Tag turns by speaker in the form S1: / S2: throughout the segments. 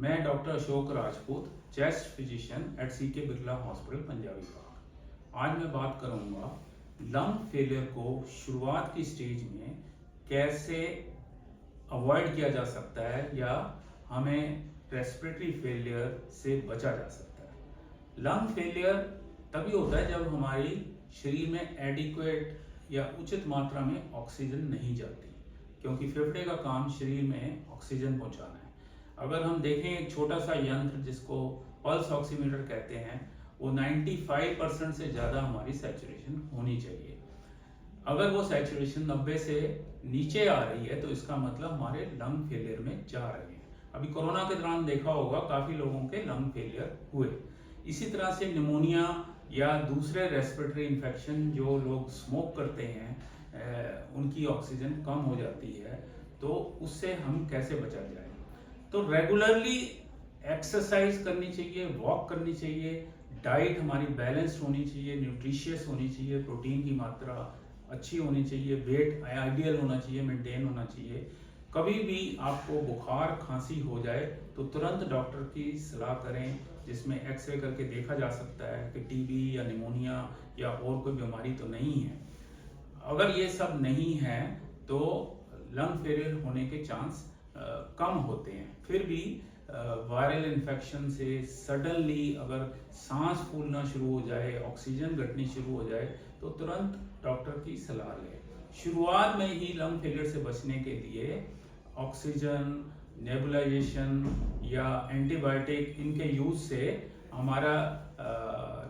S1: मैं doctor Ashok Rajput, chest physician at CK Birla hospital Punjabi Bagh. आज मैं बात करूंगा लंग फेलियर को शुरुआत की स्टेज में कैसे अवॉइड किया जा सकता है या हमें रेस्पिरेटरी फेलियर से बचा जा सकता है। लंग फेलियर तभी होता है जब हमारी शरीर में एडिक्वेट या उचित मात्रा में ऑक्सीजन नहीं जाती, क्योंकि फेफड़े का काम शरीर में ऑक्सीजन पहुंचाना है। अगर हम देखें एक छोटा सा यंत्र जिसको पल्स ऑक्सीमीटर कहते हैं, वो 95% से ज़्यादा हमारी सैचुरेशन होनी चाहिए। अगर वो सैचुरेशन 90 से नीचे आ रही है तो इसका मतलब हमारे लंग फेलियर में जा रहे हैं। अभी कोरोना के दौरान देखा होगा काफ़ी लोगों के लंग फेलियर हुए। इसी तरह से निमोनिया या दूसरे रेस्पिरेटरी इन्फेक्शन, जो लोग स्मोक करते हैं उनकी ऑक्सीजन कम हो जाती है, तो उससे हम कैसे बचा जाए। तो रेगुलरली एक्सरसाइज करनी चाहिए, वॉक करनी चाहिए, डाइट हमारी बैलेंस्ड होनी चाहिए, न्यूट्रिशियस होनी चाहिए, प्रोटीन की मात्रा अच्छी होनी चाहिए, वेट आइडियल होना चाहिए, मेंटेन होना चाहिए। कभी भी आपको बुखार खांसी हो जाए तो तुरंत डॉक्टर की सलाह करें, जिसमें एक्सरे करके देखा जा सकता है कि टीबी या निमोनिया या और कोई बीमारी तो नहीं है। अगर ये सब नहीं है तो लंग फेलियर होने के चांस कम होते हैं। फिर भी वायरल इन्फेक्शन से सडनली अगर सांस फूलना शुरू हो जाए, ऑक्सीजन घटनी शुरू हो जाए, तो तुरंत डॉक्टर की सलाह लें। शुरुआत में ही लंग फेलियर से बचने के लिए ऑक्सीजन, नेबुलाइजेशन या एंटीबायोटिक, इनके यूज से हमारा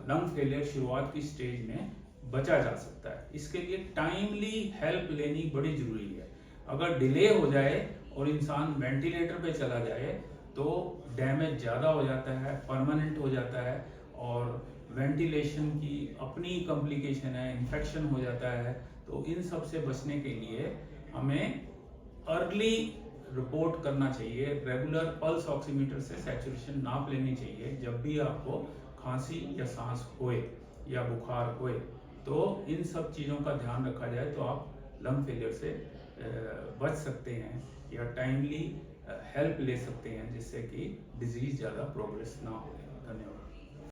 S1: लंग फेलियर शुरुआत की स्टेज में बचा जा सकता है। इसके लिए टाइमली हेल्प लेनी बड़ी जरूरी है। अगर डिले हो जाए और इंसान वेंटिलेटर पे चला जाए तो डैमेज ज़्यादा हो जाता है, परमानेंट हो जाता है, और वेंटिलेशन की अपनी कॉम्प्लिकेशन है, इन्फेक्शन हो जाता है। तो इन सब से बचने के लिए हमें अर्ली रिपोर्ट करना चाहिए। रेगुलर पल्स ऑक्सीमीटर से सैचुरेशन नाप लेनी चाहिए जब भी आपको खांसी या सांस होए या बुखार होए। तो इन सब चीज़ों का ध्यान रखा जाए तो आप लंग फेलियर से बच सकते हैं या टाइमली हेल्प ले सकते हैं, जिससे कि डिजीज ज़्यादा प्रोग्रेस ना हो। धन्यवाद।